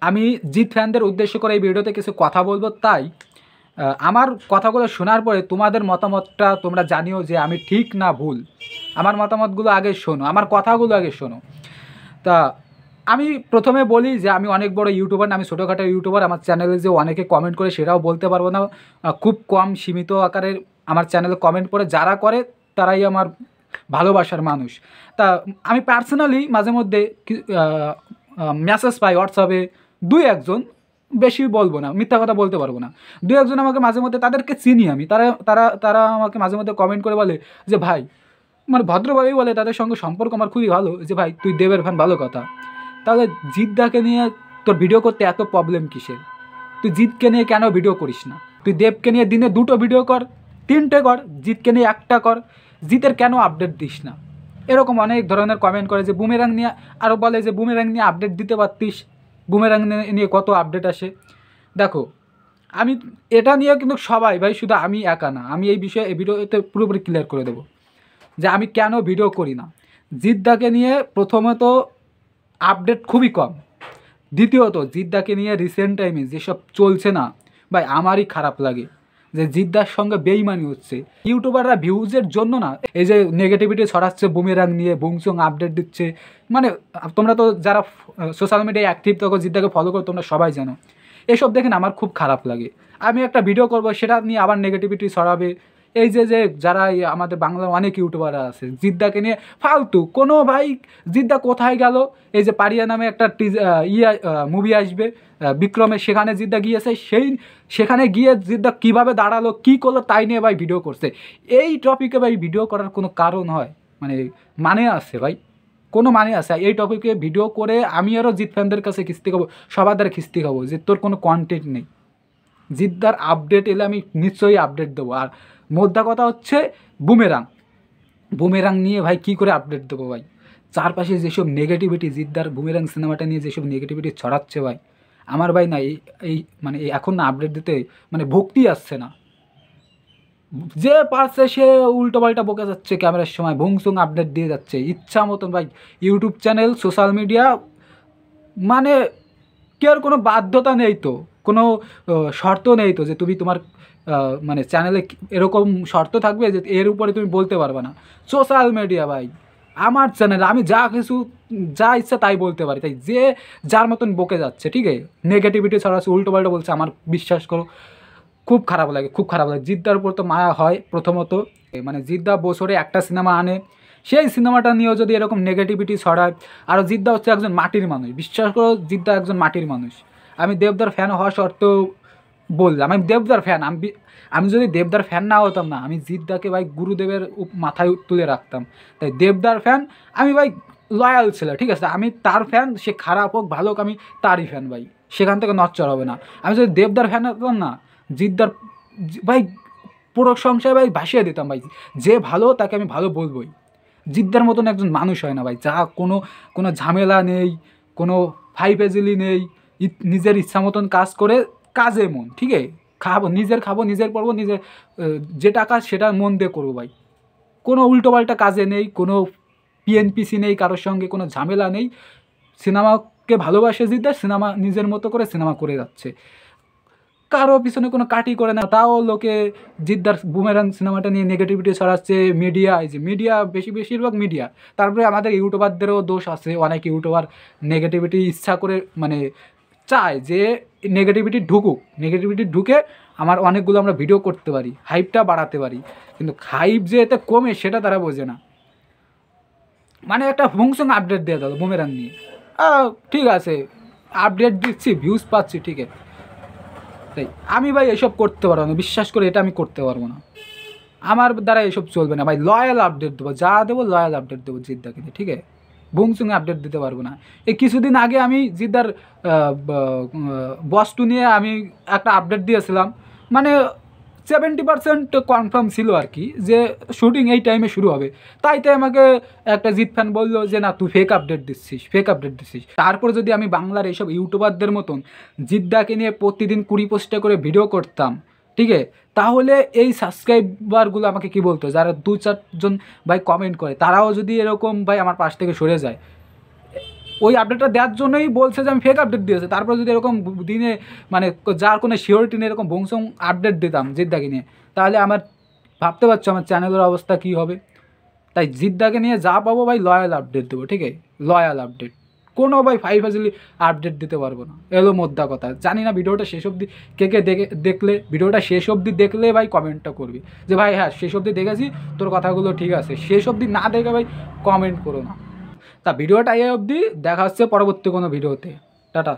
আমি জিৎ ফ্যানদের উদ্দেশ্য করে এই ভিডিওতে কিছু কথা বলবো। তাই আমার কথাগুলো শোনার পরে তোমাদের মতামতটা তোমরা জানিও যে আমি ঠিক না ভুল। আমার মতামতগুলো আগে শোনো, আমার কথাগুলো আগে শোনো। তা আমি প্রথমে বলি যে আমি অনেক বড় ইউটিউবার না, আমি ছোটোখাটো ইউটিউবার। আমার চ্যানেলে যে অনেকে কমেন্ট করে সেটাও বলতে পারবো না। খুব কম সীমিত আকারে আমার চ্যানেলে কমেন্ট করে, যারা করে তারাই আমার ভালোবাসার মানুষ। তা আমি পার্সোনালি মাঝে মধ্যে মেসেজ পাই হোয়াটসঅ্যাপে, দুই একজন, বেশি বলবো না, মিথ্যা কথা বলতে পারবো না, দুই একজন আমাকে মাঝে মধ্যে, তাদেরকে চিনি আমি, তারা তারা তারা আমাকে মাঝে মধ্যে কমেন্ট করে বলে যে ভাই, মানে ভদ্রভাবেই বলে, তাদের সঙ্গে সম্পর্ক আমার খুবই ভালো, যে ভাই তুই দেবের ফ্যান, ভালো কথা। তাহলে জিৎদাকে নিয়ে তোর ভিডিও করতে এত প্রবলেম কিসের? তুই জিৎকে নিয়ে কেন ভিডিও করিস না? তুই দেবকে নিয়ে দিনে 2টো ভিডিও কর, 3টে কর, জিৎকে নিয়ে 1টা কর। জিতের কেন আপডেট দিস না? এরকম অনেক ধরনের কমেন্ট করে। যে বুমেরাং নিয়ে আরও বলে যে বুমেরাং নিয়ে আপডেট দিতে পারতিস, বুমেরাং নিয়ে কত আপডেট আসে। দেখো, আমি এটা নিয়ে কিন্তু সবাই ভাই, শুধু আমি একা না, আমি এই বিষয়ে এই ভিডিওতে পুরোপুরি ক্লিয়ার করে দেবো যে আমি কেন ভিডিও করি না। জিদ্দাকে নিয়ে প্রথমত আপডেট খুবই কম, দ্বিতীয়ত জিদ্দাকে নিয়ে রিসেন্ট টাইমে যেসব চলছে না ভাই, আমারই খারাপ লাগে যে জিদ্দার সঙ্গে বেইমানি হচ্ছে। ইউটিউবাররা ভিউজের জন্য না, এই যে নেগেটিভিটি ছড়াচ্ছে, বুমেরাং নিয়ে বুংচুং আপডেট দিচ্ছে, মানে তোমরা তো যারা সোশ্যাল মিডিয়ায় অ্যাক্টিভ থাকো, জিদ্দাকে ফলো করো, তোমরা সবাই জানো। এসব দেখে না আমার খুব খারাপ লাগে। আমি একটা ভিডিও করব, সেটা নিয়ে আবার নেগেটিভিটি ছড়াবে। এই যে যারা আমাদের বাংলার অনেক ইউটিউবাররা আছে জিদ্দাকে নিয়ে ফালতু কোনো, ভাই জিদ্দা কোথায় গেল? এই যে পারিয়া নামে একটা মুভি আসবে বিক্রমের, সেখানে জিদ্দা গিয়েছে, সেখানে গিয়ে জিদ্দা কীভাবে দাঁড়ালো, কী করলো, তাই নিয়ে ভাই ভিডিও করছে। এই টপিকে ভাই ভিডিও করার কোনো কারণ হয়? মানে আছে ভাই, কোনো মানে আছে? এই টপিকে ভিডিও করে আমি আরও জিৎ ফ্যানদের কাছে খিস্তি খাবো, সবার দ্বারা খিস্তি খাবো যে তোর কোনো কন্টেন্ট নেই। জিদ্দার আপডেট এলে আমি নিশ্চয়ই আপডেট দেবো। আর মোদ্দা কথা হচ্ছে বুমেরাং নিয়ে ভাই কী করে আপডেট দেবো ভাই? চারপাশে যেসব নেগেটিভিটি, জিদ্দার বুমেরাং সিনেমাটা নিয়ে যেসব নেগেটিভিটি ছড়াচ্ছে ভাই, আমার ভাই না এই এখন না আপডেট দিতে ভক্তি আসছে না। যে পারছে সে উল্টোপাল্টা বকে যাচ্ছে ক্যামেরার সময়, ভুংসুং আপডেট দিয়ে যাচ্ছে ইচ্ছা মতন ভাই। ইউটিউব চ্যানেল, সোশ্যাল মিডিয়া, কেউ কোনো বাধ্যতা নেই তো, কোনো শর্ত নেই তো যে তুমি তোমার চ্যানেলে এরকম শর্ত থাকবে যে এর উপরে তুমি বলতে পারবে না। সোশ্যাল মিডিয়া ভাই, আমার চ্যানেল, আমি যা ইচ্ছা তাই বলতে পারি। তাই যে যার মতন বকে যাচ্ছে, ঠিক আছে, নেগেটিভিটি ছড়াচ্ছে, উল্টোপাল্টা বলছে, আমার বিশ্বাস করো খুব খারাপ লাগে, খুব খারাপ লাগে। জিদ্দার উপর তো মায়া হয় প্রথমত, জিদ্দা বছরে একটা সিনেমা আনে, সেই সিনেমাটা নিয়েও যদি এরকম নেগেটিভিটি ছড়ায়। আর জিদ্দা হচ্ছে একজন মাটির মানুষ, বিশ্বাস করো, জিদ্দা একজন মাটির মানুষ। আমি দেবদার ফ্যান হওয়া সত্ত্বেও বললাম আমি দেবদার ফ্যান। আমি যদি দেবদার ফ্যান না হতাম না, আমি জিদ্দাকে ভাই গুরুদেবের মাথায় তুলে রাখতাম। তাই দেবদার ফ্যান আমি ভাই, লয়াল ছিল, ঠিক আছে, আমি তার ফ্যান, সে খারাপ হোক ভালো হোক, আমি তারই ফ্যান ভাই, সেখান থেকে নচ্চর হবে না। আমি যদি দেবদার ফ্যান হতাম না, জিদ্দার ভাই পুরো সংসারে ভাই ভাসিয়ে দিতাম ভাই। যে ভালো তাকে আমি ভালো বলবোই। জিদ্দার মতন একজন মানুষ হয় না ভাই, যা কোনো ঝামেলা নেই, কোনো ফাইভেজিলি নেই, নিজের ইচ্ছা মতন কাজ করে, কাজে মন, ঠিক আছে, খাবো নিজের পড়বো, নিজের যেটা কাজ সেটা মন দিয়ে করবো ভাই। কোনো উল্টোপাল্টা কাজে নেই, কোনো পিএনপিসি নেই, কারোর সঙ্গে কোনো ঝামেলা নেই। সিনেমাকে ভালোবাসে জিদ্দা, সিনেমা নিজের মতো করে সিনেমা করে যাচ্ছে, কারো পিছনে কোনো কাটি করে না। তাও লোকে জিদ্দার বুমেরাং সিনেমাটা নিয়ে নেগেটিভিটি ছড়াচ্ছে। মিডিয়া বেশিরভাগ মিডিয়া, তারপরে আমাদের ইউটিউবারদেরও দোষ আছে। অনেক ইউটিউবার নেগেটিভিটি ইচ্ছা করে চায় যে নেগেটিভিটি ঢুকে আমার অনেকগুলো আমরা ভিডিও করতে পারি, হাইপটা বাড়াতে পারি, কিন্তু হাইপ যে এতে কমে সেটা তারা বোঝে না। একটা ভুংসুং আপডেট দেওয়া দাও বুমেরাং নিয়ে, ঠিক আছে, আপডেট দিচ্ছি, ভিউজ পাচ্ছি, ঠিক আছে। তাই আমি ভাই এসব করতে পারবো না, বিশ্বাস করে, এটা আমি করতে পারবো না, আমার দ্বারা এসব চলবে না ভাই। লয়াল আপডেট দেবো, যা দেবো লয়াল আপডেট দেবো জিদ্দাকে, ঠিক আছে, বুংসুংয়ে আপডেট দিতে পারবো না। এই কিছুদিন আগে আমি জিদ্দার বস2 নিয়ে আমি একটা আপডেট দিয়েছিলাম, 70% কনফার্ম ছিল আর কি, যে শুটিং এই টাইমে শুরু হবে। তাই আমাকে একটা জিৎ ফ্যান বললো যে না, তুই ফেক আপডেট দিচ্ছিস। তারপর যদি আমি বাংলার এইসব ইউটিউবারদের মতন জিদ্দাকে নিয়ে প্রতিদিন 20 পোস্টে করে ভিডিও করতাম, ঠিক আছে, তাহলে এই সাবস্ক্রাইবারগুলো আমাকে কি বলতো, যারা 2-4 জন ভাই কমেন্ট করে, তারাও যদি এরকম ভাই আমার পাশ থেকে সরে যায়, ওই আপডেটটা দেওয়ার জন্যই বলছে যে আমি ফেক আপডেট দিয়েছে। তারপর যদি এরকম দিনে মানে যার কোনো শিওরিটি নেই এরকম বংশং আপডেট দিতাম জিদ্দাকে নিয়ে, তাহলে আমার ভাবতে পারছো আমার চ্যানেলের অবস্থা কী হবে। তাই জিদ্দাকে নিয়ে যা পাবো ভাই লয়াল আপডেট দেবো, ঠিক আছে, লয়াল আপডেট, কোনো ভাই ফাইভাজিলি আপডেট দিতে পারবো না। এলো মোদ্দা কথা। জানি না ভিডিওটা শেষ অবধি কে কে দেখলে, ভিডিওটা শেষ অবধি দেখলে ভাই কমেন্টটা করবি যে ভাই হ্যাঁ শেষ অবধি দেখেছি, তোর কথাগুলো ঠিক আছে। শেষ অবধি না দেখে ভাই কমেন্ট করো না। তা ভিডিওটা এই অবধি, দেখা হচ্ছে পরবর্তী কোনো ভিডিওতে। টাটা।